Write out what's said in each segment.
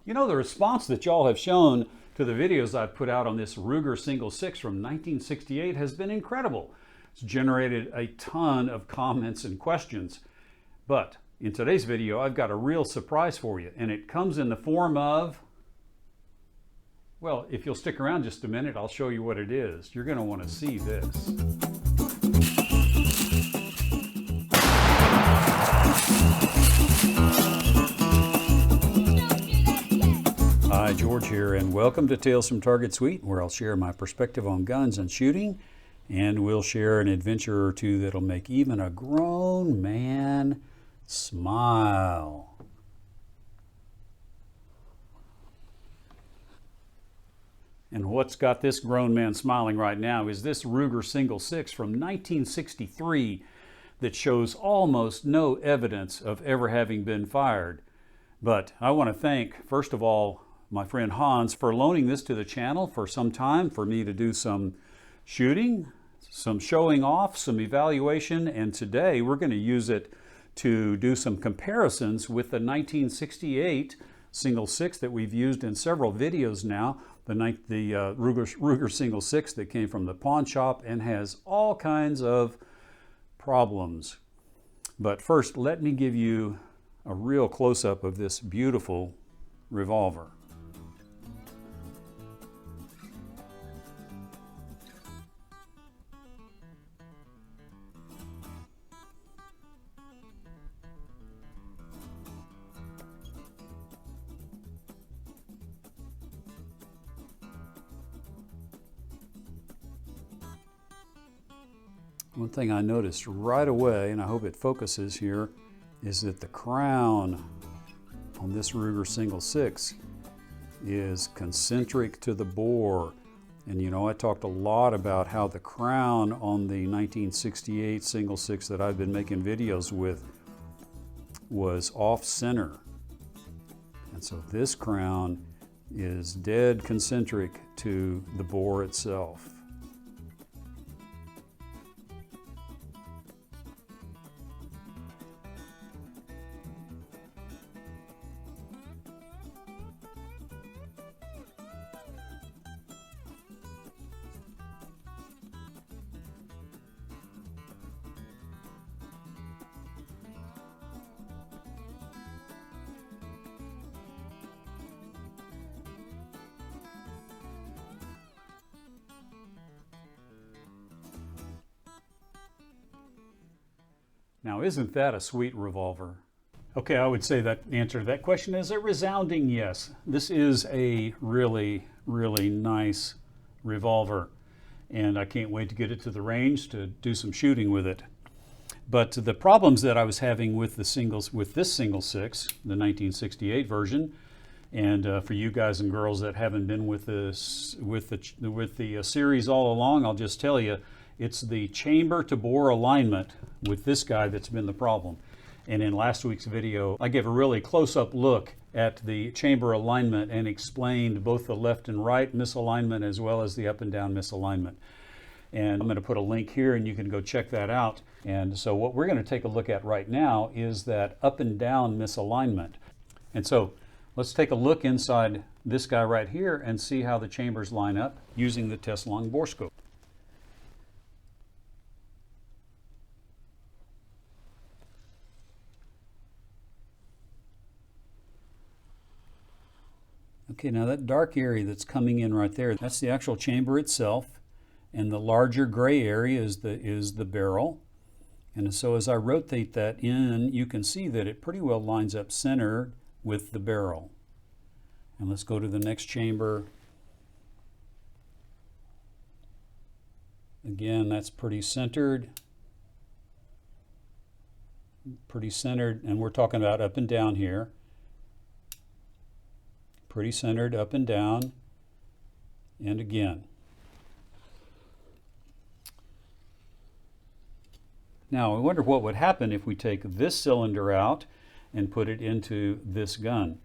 You know, the response that y'all have shown to the videos I've put out on this Ruger Single 6 from 1968 has been incredible. It's generated a ton of comments and questions. But in today's video, I've got a real surprise for you, and it comes in the form of, well, if you'll stick around just a minute, I'll show you what it is. You're going to want to see this. Hi, George here, and welcome to Tales from Target Suite, where I'll share my perspective on guns and shooting, and we'll share an adventure or two that'll make even a grown man smile. And what's got this grown man smiling right now is this Ruger Single 6 from 1963 that shows almost no evidence of ever having been fired. But I want to thank, first of all, my friend Hans for loaning this to the channel for some time for me to do some shooting, some showing off, some evaluation, and today we're going to use it to do some comparisons with the 1968 Single 6 that we've used in several videos now, the Ruger Single 6 that came from the pawn shop and has all kinds of problems. But first, let me give you a real close-up of this beautiful revolver. One thing I noticed right away, and I hope it focuses here, is that the crown on this Ruger Single 6 is concentric to the bore. And you know, I talked a lot about how the crown on the 1968 Single 6 that I've been making videos with was off center. And so this crown is dead concentric to the bore itself. Now, isn't that a sweet revolver? Okay, I would say that the answer to that question is a resounding yes. This is a really, really nice revolver, and I can't wait to get it to the range to do some shooting with it. But the problems that I was having with this Single 6, the 1968 version, and for you guys and girls that haven't been with this with the series all along, I'll just tell you, it's the chamber to bore alignment with this guy that's been the problem. And in last week's video, I gave a really close-up look at the chamber alignment and explained both the left and right misalignment as well as the up and down misalignment. And I'm going to put a link here and you can go check that out. And so what we're going to take a look at right now is that up and down misalignment. And so let's take a look inside this guy right here and see how the chambers line up using the Tesla Borescope. Okay, now that dark area that's coming in right there, that's the actual chamber itself, and the larger gray area is the barrel. And so as I rotate that in, you can see that it pretty well lines up center with the barrel. And let's go to the next chamber. Again, that's pretty centered, and we're talking about up and down here. Pretty centered up and down, and again. Now, I wonder what would happen if we take this cylinder out and put it into this gun.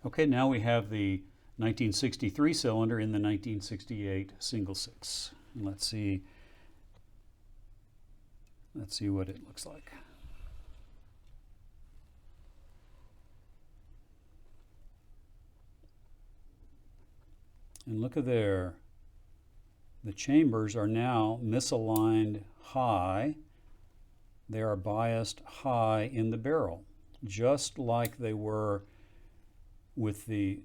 Okay, now we have the 1963 cylinder in the 1968 Single 6. And let's see. Let's see what it looks like. And look at there. The chambers are now misaligned high. They are biased high in the barrel, just like they were with the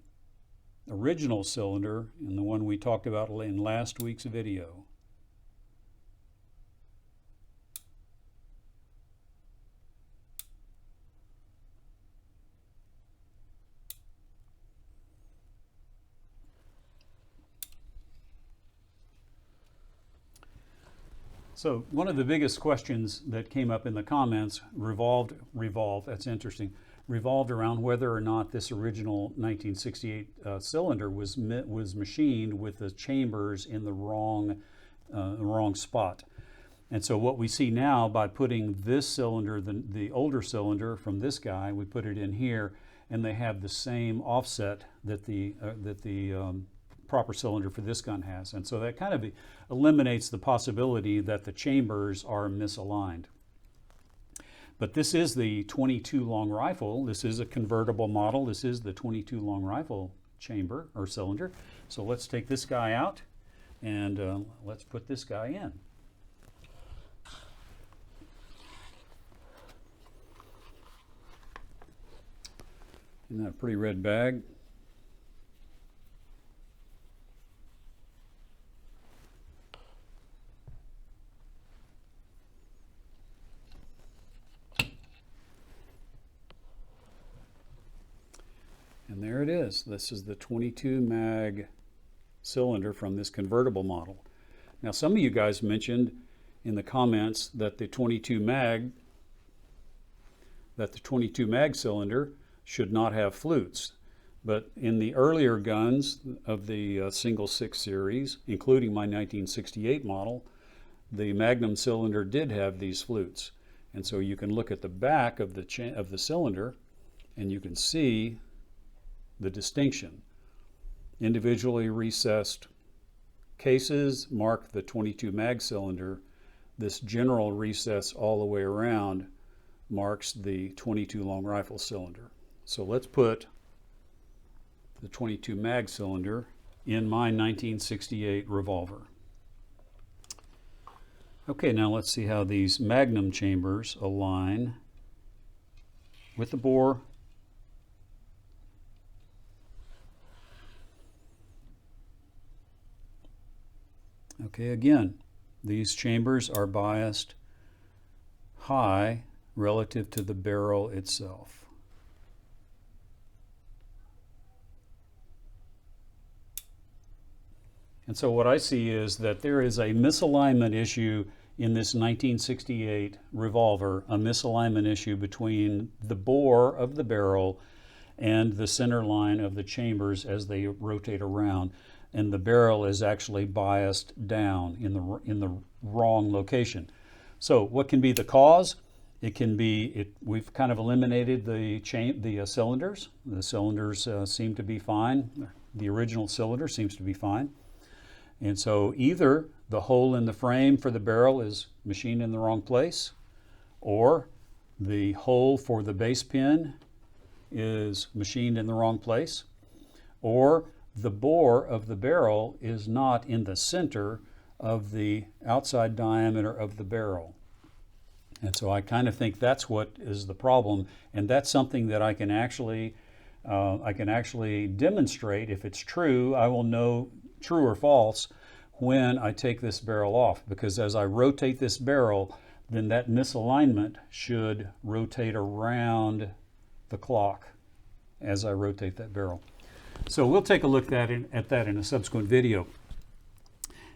original cylinder and the one we talked about in last week's video. So one of the biggest questions that came up in the comments revolved, that's interesting, revolved around whether or not this original 1968 cylinder was machined with the chambers in the wrong spot. And so what we see now, by putting this cylinder, the older cylinder from this guy, we put it in here, and they have the same offset that the proper cylinder for this gun has. And so that kind of eliminates the possibility that the chambers are misaligned. But this is the 22 long rifle. This is a convertible model. This is the 22 long rifle chamber or cylinder. So let's take this guy out and let's put this guy in. Isn't that a pretty red bag? And there it is. This is the 22 mag cylinder from this convertible model. Now, some of you guys mentioned in the comments that the 22 mag cylinder should not have flutes. But in the earlier guns of the single 6 series, including my 1968 model, the Magnum cylinder did have these flutes. And so you can look at the back of the cylinder and you can see the distinction. Individually recessed cases mark the 22 mag cylinder. This general recess all the way around marks the 22 long rifle cylinder. So let's put the 22 mag cylinder in my 1968 revolver. Okay, now let's see how these Magnum chambers align with the bore. Okay, again, these chambers are biased high relative to the barrel itself. And so what I see is that there is a misalignment issue in this 1968 revolver, a misalignment issue between the bore of the barrel and the center line of the chambers as they rotate around. And the barrel is actually biased down in the wrong location. So what can be the cause? It can be, we've kind of eliminated the cylinders. The cylinders seem to be fine. The original cylinder seems to be fine. And so either the hole in the frame for the barrel is machined in the wrong place, or the hole for the base pin is machined in the wrong place, or the bore of the barrel is not in the center of the outside diameter of the barrel. And so I kind of think that's what is the problem, and that's something that I can actually demonstrate. If it's true, I will know true or false when I take this barrel off, because as I rotate this barrel, then that misalignment should rotate around the clock as I rotate that barrel. So we'll take a look at that in a subsequent video.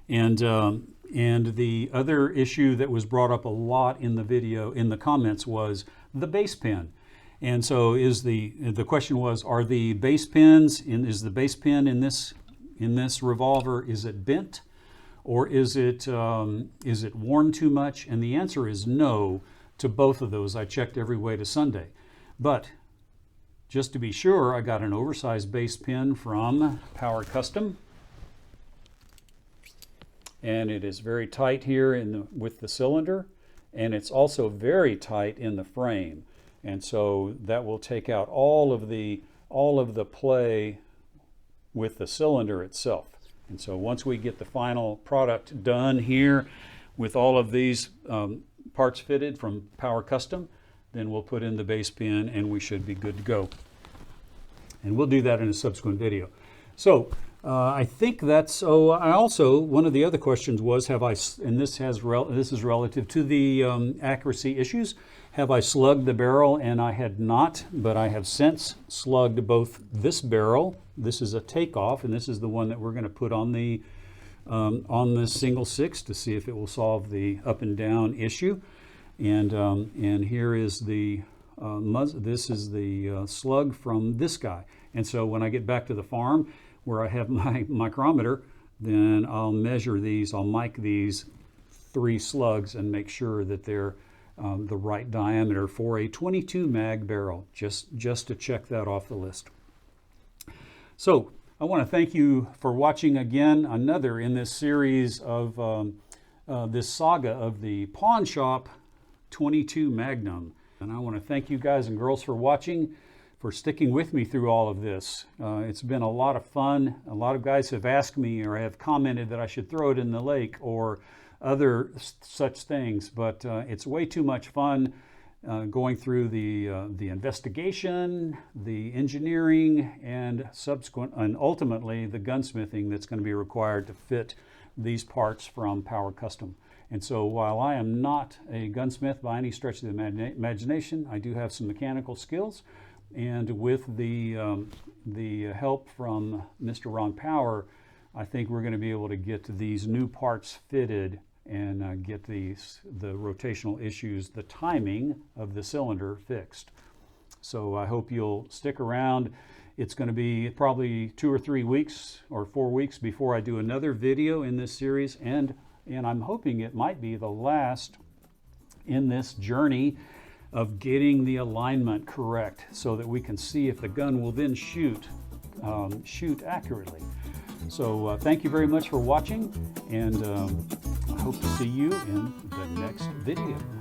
And the other issue that was brought up a lot in the video, in the comments, was the base pin. And so the question was, are the base pins is the base pin in this revolver, is it bent, or is it worn too much? And the answer is no to both of those. I checked every way to Sunday, but just to be sure, I got an oversized base pin from Power Custom, and it is very tight here with the cylinder, and it's also very tight in the frame. And so that will take out all of the play with the cylinder itself. And so once we get the final product done here with all of these parts fitted from Power Custom, then we'll put in the base pin and we should be good to go. And we'll do that in a subsequent video. So I think that's, I also, one of the other questions was, have I, and this is relative to the accuracy issues, have I slugged the barrel? And I had not, but I have since slugged both this barrel. This is a takeoff, and this is the one that we're going to put on the single six to see if it will solve the up and down issue. And here is the this is the slug from this guy. And so when I get back to the farm where I have my micrometer, then I'll measure these, I'll mic these 3 slugs and make sure that they're the right diameter for a 22 mag barrel, just to check that off the list. So I want to thank you for watching again, another in this series of this saga of the Pawn Shop 22 Magnum. And I want to thank you guys and girls for watching, for sticking with me through all of this. It's been a lot of fun. A lot of guys have asked me or have commented that I should throw it in the lake or other such things, but it's way too much fun going through the investigation, the engineering, and ultimately the gunsmithing that's going to be required to fit these parts from Power Custom. And so while I am not a gunsmith by any stretch of the imagination, I do have some mechanical skills. And with the help from Mr. Ron Power, I think we're going to be able to get these new parts fitted and get the rotational issues, the timing of the cylinder fixed. So I hope you'll stick around. It's going to be probably 2 or 3 weeks or 4 weeks before I do another video in this series, and I'm hoping it might be the last in this journey of getting the alignment correct so that we can see if the gun will then shoot accurately. So thank you very much for watching, and I hope to see you in the next video.